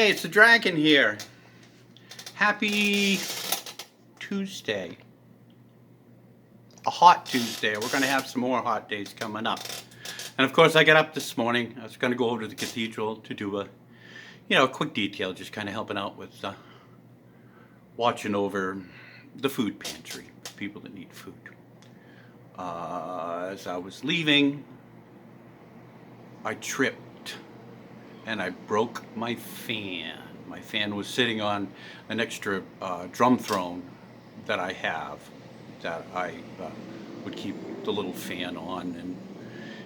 Hey, it's the dragon here. Happy Tuesday. A hot Tuesday. We're going to have some more hot days coming up. And of course, I got up this morning. I was going to go over to the cathedral to do a quick detail, just kind of helping out with watching over the food pantry, people that need food. As I was leaving, I tripped and I broke my fan. My fan was sitting on an extra drum throne that I have, that I would keep the little fan on, and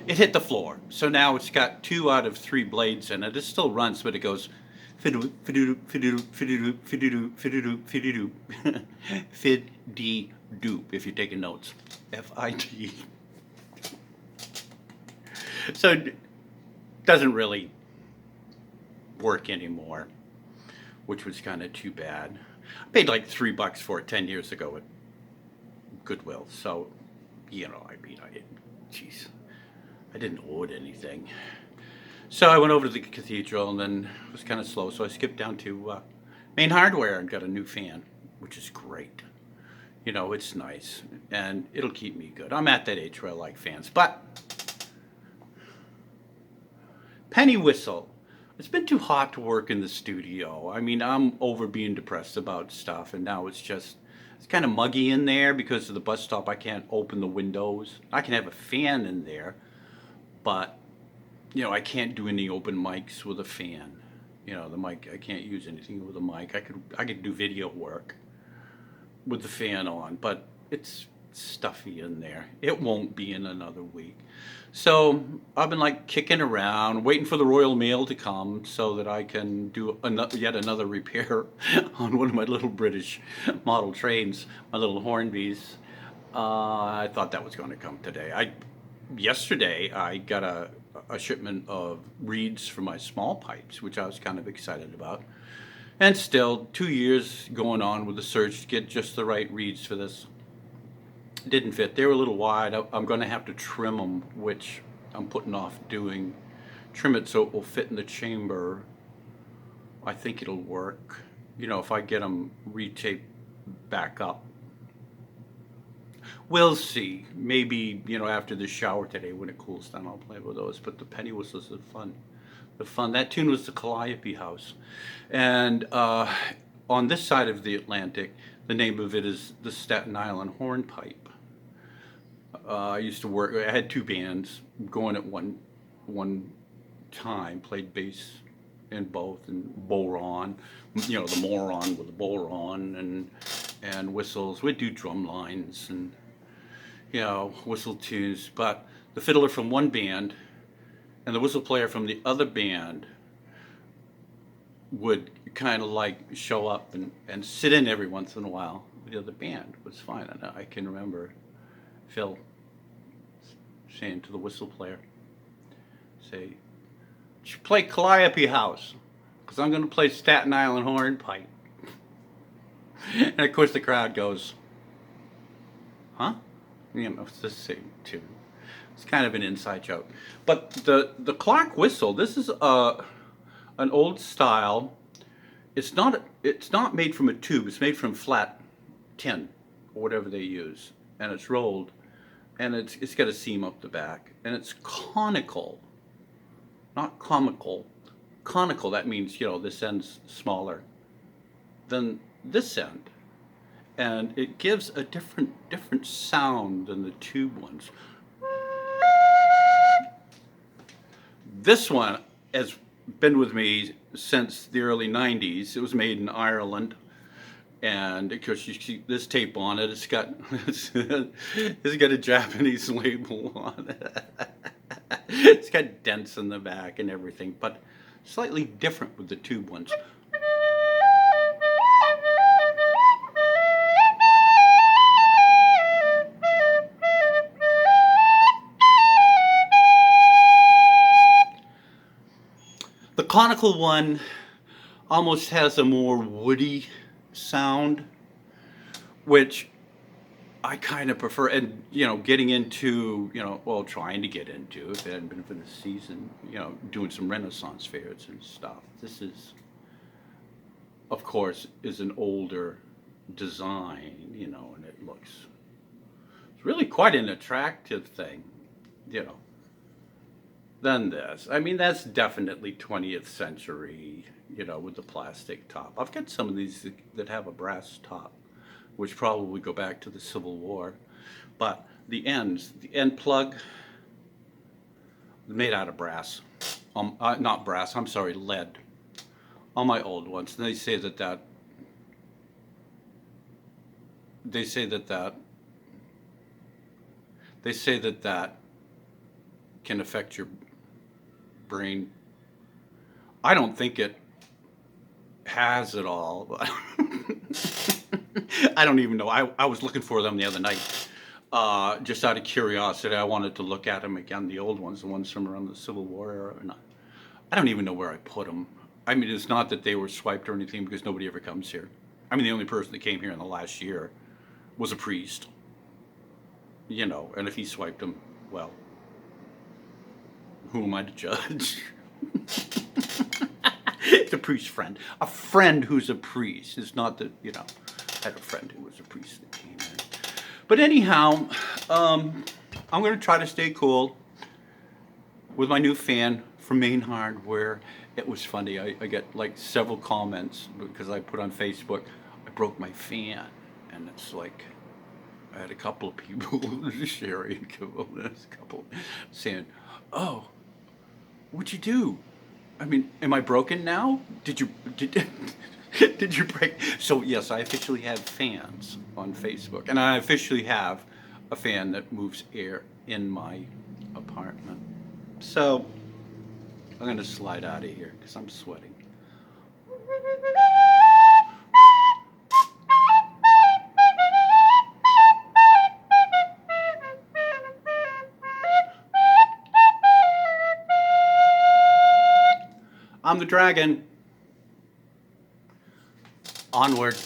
it hit the floor. So now it's got 2 out of 3 blades in it. It still runs, but it goes fidoo fidoo fidoo fidoo fidoo fidoo fidoo fid-dee doop if you're taking notes. F-I-D. So it doesn't really work anymore, which was kind of too bad. I paid like $3 for it 10 years ago at Goodwill, so I didn't owe it anything. So I went over to the cathedral, and then it was kind of slow, so I skipped down to Main Hardware and got a new fan, which is great. It's nice, and it'll keep me good. I'm at that age where I like fans, but pennywhistle. It's been too hot to work in the studio. I mean, I'm over being depressed about stuff, and now it's kind of muggy in there because of the bus stop. I can't open the windows. I can have a fan in there, but I can't do any open mics with a fan. The mic, I can't use anything with a mic. I could do video work with the fan on, but it's stuffy in there. It won't be in another week. So I've been like kicking around, waiting for the Royal Mail to come so that I can do yet another repair on one of my little British model trains, my little Hornpipes. I thought that was going to come today. Yesterday I got a shipment of reeds for my small pipes, which I was kind of excited about. And still, 2 years going on with the search to get just the right reeds for this. Didn't fit. They were a little wide. I'm going to have to trim them, which I'm putting off doing. Trim it so it will fit in the chamber. I think it'll work. If I get them retaped back up. We'll see. Maybe, after the shower today when it cools down, I'll play with those. But the pennywhistles are fun. The fun. That tune was the Calliope House. And on this side of the Atlantic, the name of it is the Staten Island Hornpipe. I used to work, I had 2 bands going at one time, played bass in both, and boron, the moron with the boron, and whistles. We'd do drum lines and, whistle tunes, but the fiddler from one band and the whistle player from the other band would kind of like show up and sit in every once in a while. The other band was fine. And I can remember Phil saying to the whistle player, "You should play Calliope House, because I'm going to play Staten Island Hornpipe." And of course the crowd goes, "Huh?" It's the same tune. It's kind of an inside joke. But the Clarke whistle, this is an old style. It's not made from a tube. It's made from flat tin or whatever they use, and it's rolled, and it's got a seam up the back, and it's conical, not comical. Conical. That means this end's smaller than this end, and it gives a different sound than the tube ones. This one has been with me since the early 90s. It was made in Ireland, and of course you see this tape on it. It's got a Japanese label on it. It's got dents in the back and everything, but slightly different with the tube ones. The conical one almost has a more woody sound, which I kind of prefer. And getting into, trying to get into, if it hadn't been for the season, doing some Renaissance fairs and stuff. This is of course, is an older design, you know, and it looks, it's really quite an attractive thing, you know, than this. I mean, that's definitely 20th century, you know, with the plastic top. I've got some of these that have a brass top, which probably go back to the Civil War. But the ends, the end plug, made out of brass. Not brass, I'm sorry, lead. On my old ones. And they say that they say that can affect your brain. I don't think it has at all, but I don't even know. I was looking for them the other night. Just out of curiosity, I wanted to look at them again, the old ones, the ones from around the Civil War era. Or not. I don't even know where I put them. I mean, it's not that they were swiped or anything, because nobody ever comes here. I mean, the only person that came here in the last year was a priest. You know, and if he swiped them, well, who am I to judge? It's a priest friend. A friend who's a priest. It's not that, you know, I had a friend who was a priest that came in. But anyhow, I'm going to try to stay cool with my new fan from Maine Hardware. It was funny. I get like several comments because I put on Facebook, I broke my fan. And it's like, I had a couple of people sharing, a couple saying, oh, what'd you do? I mean, am I broken now? Did you break? So yes, I officially have fans on Facebook, and I officially have a fan that moves air in my apartment. So I'm gonna slide out of here because I'm sweating. I'm the dragon. Onward.